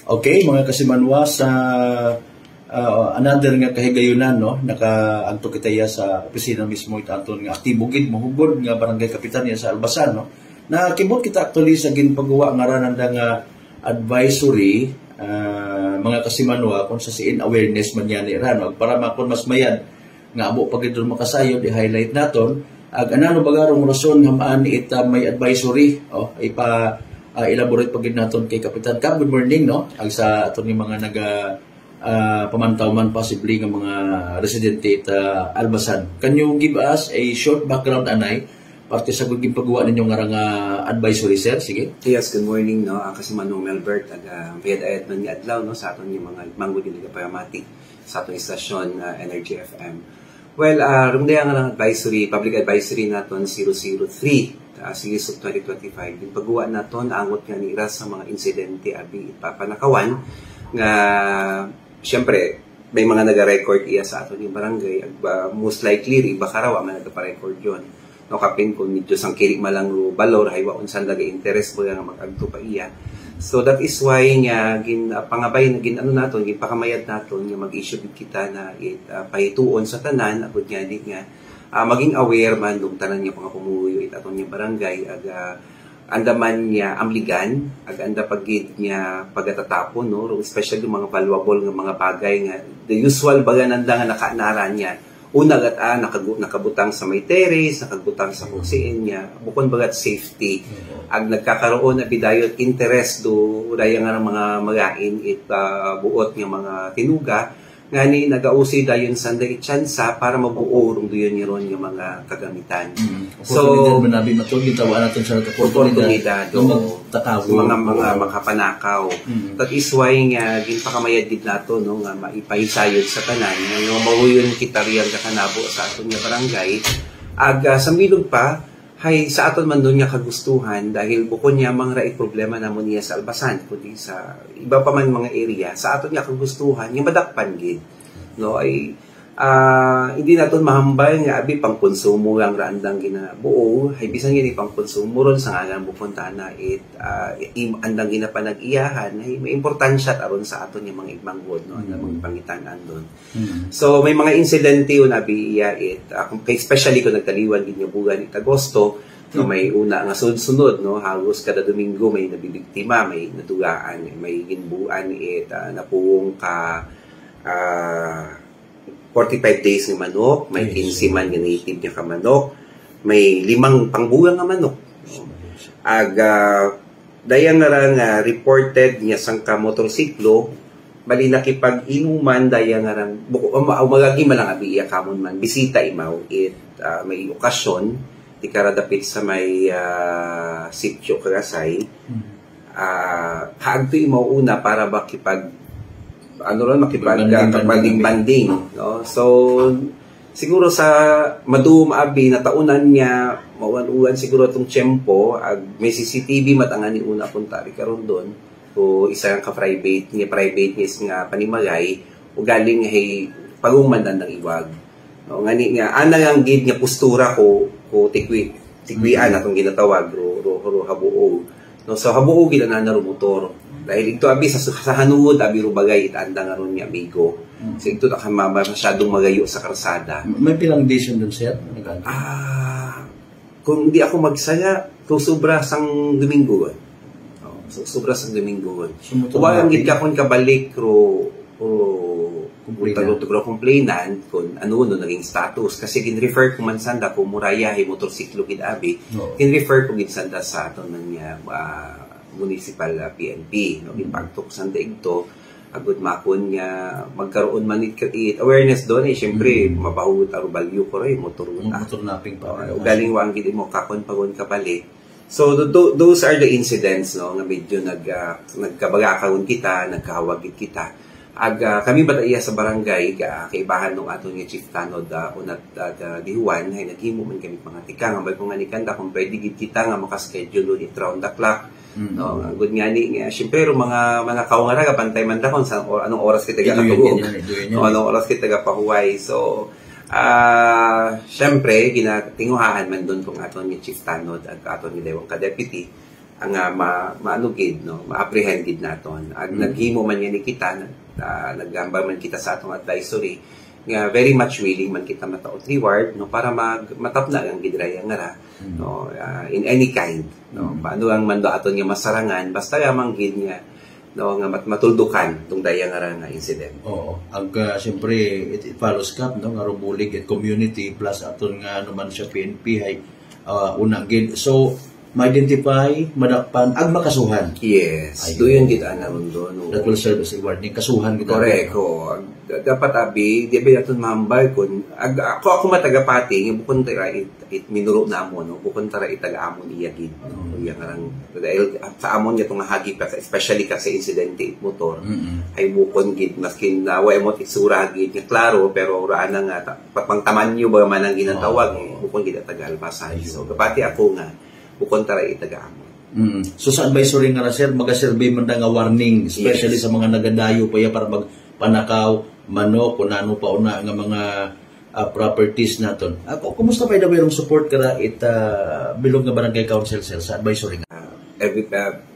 Okay, mga kasimanwa sa another nga kahigayunan, no? Nakaanto kita ya sa opisina mismo itanton nga aktibugid mohugod nga barangay kapitan ya sa Albasan, no? Nakibot kita actually sa ginpagawa nga ranan nga advisory mga kasimanwa kung sa siin awareness man yan no? Para makon mas mayan nga abo pagid makasayod i-highlight naton ag anano bagarong rason nga maani ita may advisory elaborate pagid naton kay Kapitan Kap. Good morning, no? Ag sa aton ni mga naga pamantaw man possibly nga mga residente ita Albasan. Can you give us a short background anay parte sa gud paggawa ninyo nga advisory, sir? Sige. Yes, good morning, no? Kasi Manong Melbert ag payad-ayat man ni adlaw, no, sa aton ni mga manggod ni Payamati sa aton istasyon Energy FM. Well, rumdaya nga advisory, public advisory naton 003 series of 2025. Yung paggawa naton angot nga ni sa mga insidente abi ipapanakawan nga syempre may mga naga-record iya sa aton yung barangay most likely iba karawa man nagpa-record yon. No kapin kung medyo sang kiri malang balor haywa unsan laga interest mo nga mag-agto pa iya. So that is why nga pangabay na ano naton pakamayad naton nga mag-issue kita na pahituon sa tanan agud nga maging aware man dong tanan niya mga pumuyo aton niya barangay ag andaman niya amligan ag anda pagid niya pagatatapon, no, especially yung mga valuable nga mga bagay nga the usual baga nanda nga nakanaran niya una gat nakabutang sa may terrace, nakabutang sa kusiin niya bukod bagat safety ag nagkakaroon na bidayot interest do daya nga mga magain buot nga mga tinuga nga ni nagausi dayon sanda itsansa para mabuo rong duyon ni ron yung mga kagamitan. So manabi matod gitawan natin sa oportunidad mga makapanakaw. That is why nga ginpakamayad gid nato, no, nga maipahisayod sa tanan nga mahuyon kita riyan kanabo sa aton nga barangay ag sa milog pa hay sa aton man doon nga kagustuhan dahil bukod niya mga problema namon niya sa Albasan kundi sa iba pa man mga area sa aton nga kagustuhan yung madakpan gid, no, ay hindi naton mahambal nga abi pang konsumo ang raandang ginabuo hay bisan gini pang konsumo ron sa ngalan bupunta na andang ginapanag-iyahan ay may importansya aron sa aton yung mga igmanggod, no, na mga pangitan-an doon. So may mga insidente yun abi iya especially kung nagtaliwan gid nga bugan it Agosto, no, may una nga sunod, no, halos kada Domingo may nabibiktima, may nadugaan, may ginbuan napuwong ka 45 days ng manok, may 15 man nga native niya ka manok, may 5 pangbugang nga manok. Ag daya nga lang reported niya sang ka motorsiklo, bali nakipag-inuman daya nga lang magagi malang abi iya kamon man bisita imaw may okasyon di karadapit sa may sitio Karasay haagto imaw una para makipag banding, no? So siguro sa madum abi na taunan niya mawan-uwan siguro itong tiyempo ag may CCTV matangan ni una punta ri karon doon o isa ka private niya nga panimagay o galing hay pagummandan ng iwag, no, ngani nga ana ang gid nga postura ko tikwian atong ginatawag ro habuo, no, so habuo gid na motor dahil ito abi sa hanuod abi ro bagay itanda nga ron ni amigo. So ito na masyadong magayo sa karsada. May pilang edition dun, sir? Kung di ako magsaya to sobra sang Domingo. Sobra sang Domingo. Uwang gid ka kon kabalik ro complainant kung ano naging status kasi gin-refer ko man sanda ko muraya hay motorsiklo gid abi. Gin-refer ko gid sanda sa aton niya municipal PNP, no, impactok sa daigto agud makon nga magkaroon man it awareness doon syempre mabahut aro value ko ray motor napping pa galing wa ang gid mo kakon pagon kapalit. So those are the incidents, no, nga medyo nagkabagakaon kita, nagkahawag kita ag kami bataya sa barangay kaibahan nung aton nga chief tanod unat dihuan hay naghimo man kami mga tika nga kung anikanda kung pwede gid kita nga maka-schedule it round the clock. No, good nga ni syempre mga kaungara pantay man dahon sa anong oras kita gatugog. Anong oras kita gapahuway. So syempre ginatinguhaan man doon kung aton ni chief tanod at aton ni dewang ka deputy ang maano gid no, ma-apprehend gid naton. Ag naghimo man yan ni kita, naghambal man kita sa atong advisory nga very much willing man kita mataot reward no para matapna ang gidraya nga ra no in any kind no paano ang mando aton nga masarangan basta lamang gid nga no nga matuldukan tung daya nga ra nga incident. Oo. Ag siyempre it follows up no nga rubulig at community plus aton nga naman siya PNP hay una gid. So ma-identify, madakpan, ag makasuhan. Yes. Doon gid ana mundo no. That will serve as a warning. Kasuhan gid. Correct. Dapat abi, di ba natin mahambal kun ako matagapati nga bukon tara it minuro namo no bukon tara itaga-amon iya gid no iya ngarang dahil sa amon niya tong hagi pa especially kasi insidente motor ay bukon gid maskin wa mo itsura gid nga klaro pero raana nga pagpangtamanyo ba man ang ginatawag bukon gid taga-albasan. So kapati ako nga bukon tara itaga-amon. So sa advisory nga na sir, mag-survey man nga warning, especially sa mga nagadayo pa ya para magpanakaw, manok, kung ano pa una nga mga properties naton. Ako, kumusta pa yung mayroong support ka bilog nga barangay council sir sa advisory nga?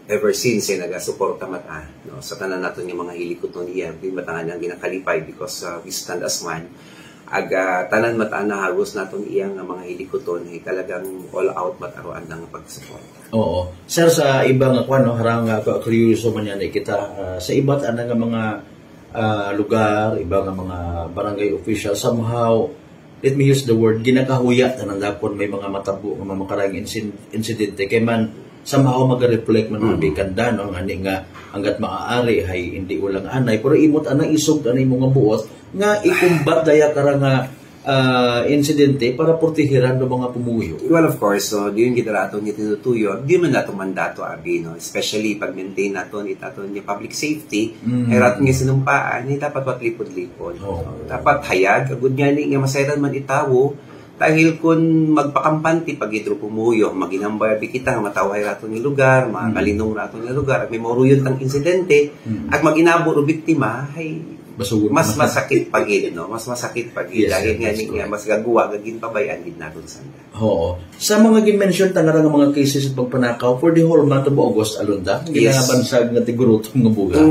Ever since naga-support mata no, sa tanan naton yung mga hilikoton iya, di matangan ang ginakalipay because we stand as one. Tanan mata na hagos naton iyang mga hilikoton ay talagang all out mataruan ng pag-support. Oo. Sir, sa ibang no, harang kuryoso man yan kita sa iba't nga mga lugar, ibang mga barangay official somehow, let me use the word, ginakahuya na nandapon may mga matabo ng mga makarang insidente kay man somehow mag-reflect man ang bikanda no nga hanggat maaari hay hindi ulang anay pero imot ana isog anay mga buot nga ikumbat daya karang insidente para protehiran ng mga pumuyo. Well, of course, so diyon kita raton ni tinutuyo, di man nato mandato abi no, especially pag maintain naton itaton ni public safety, ay raton nga sinumpaan, ni dapat patlipod-lipod. Dapat hayag agud nga ni nga masayran man itawo dahil kung magpakampanti pag hidro pumuyo, maginambay abi kita matawahay raton ni lugar, makalinong raton ni lugar, at may maruyon tang insidente, at maginabo ro biktima ay mas masakit pagid no, mas masakit pagid dahil nga mas gagawa gagin pabayan gid naton sanda. Oo. Sa mga gin-mention tangarang mga cases pagpanakaw for the whole month of August alunda, ginabansag nga tigurutom nga buga.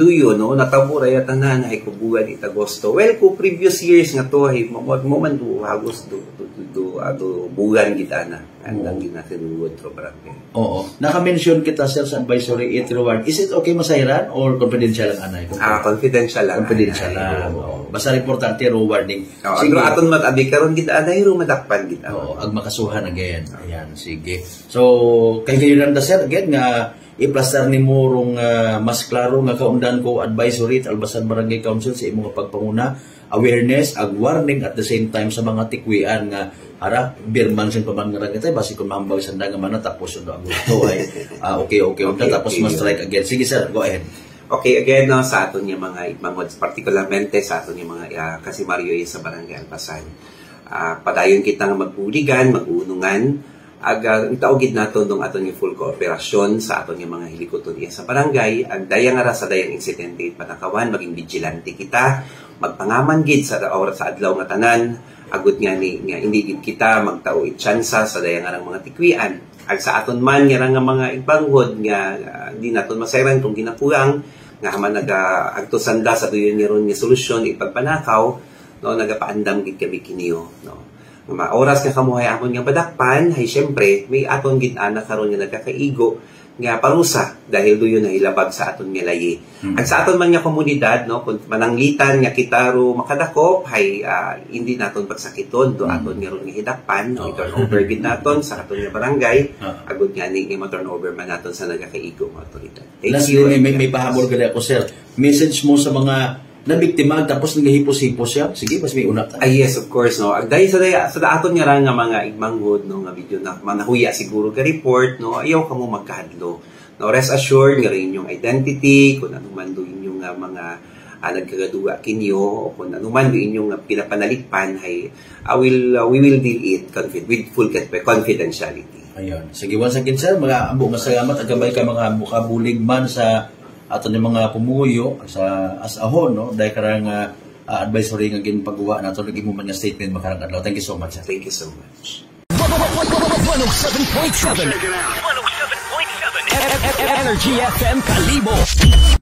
Duyo no, natabura ya tanan ay kubugan it Agosto. Well, ko previous years nga to ay mo man do Agosto do bugan kita na. Andang ginatinugod to barangay. Oo. Naka-mention kita sir sa advisory it reward. Is it okay masayran or confidential ang anay? Confidential lang. Confidential lang. Basta importante rewarding. Sige, aton matabi karon gid anay ro madakpan gid. Oo, ag makasuhan again. Ayan, sige. So, kay kayo lang sir again nga iplastar ni mo rong mas klaro nga kaundan ko advisory at Albasan Barangay Council sa imong pagpanguna, awareness ag warning at the same time sa mga tikwian nga ara birman sin paman nga kita basi kun mahambal sanda nga man tapos ang gusto ay okay tapos mas strike again. Sige sir, go ahead. Okay, again no, sa aton yung mga particularmente sa aton yung mga kasi Mario sa Barangay Albasan. Padayon kita nga magpuligan, mag-unungan itaugid nato nung aton yung full cooperasyon sa aton yung mga hilikoton sa barangay ag dayang ara sa dayang insidente panakawan maging vigilante kita magpangaman gid sa oras sa adlaw nga tanan agud nga hindi gid kita magtao itsansa sa dayang arang mga tikwian ag sa aton man nga mga ibanghod nga hindi naton masayran kung ginakulang nga man agto sanda sa duyon nga solusyon ipagpanakaw no nagapaandam gid kami kiniyo no mga oras nga kamuhay amon nga badakpan hay syempre may aton gid ana karon nga nagkakaigo nga parusa dahil duyon na ilabag sa aton nga layi. At sa aton man nga komunidad no kun mananglitan nga kita ro makadakop hay hindi naton pagsakiton do aton nga ron nga hidakpan no turnover gid naton sa aton nga barangay agud nga ni turnover man naton sa nagkakaigo nga otoridad. Thank you. May pahabol gali ako sir. Message mo sa mga na biktima tapos nagahipos-hipos siya. Sige, mas may unat. Yes, of course no. Dahil sa aton nga ra nga mga igmanghod no nga video na manahuya siguro ka report no ayaw kamo magkahadlo. No, rest assured nga rin yung identity kung ano man do inyong mga nagkagaduga kinyo o kung ano man do inyong pinapanalikpan ay we will deal it with full confidentiality. Ayun. Sige, once again sir, mga ambo nga salamat agabay ka mga bulig man sa ato ni mga pumuyo sa as ahon no dahil karang advisory nga ginpagawa nato naging mo man nga statement makarang adlaw. Thank you so much sir. Thank you so much. 107.7 Energy FM Kalibo.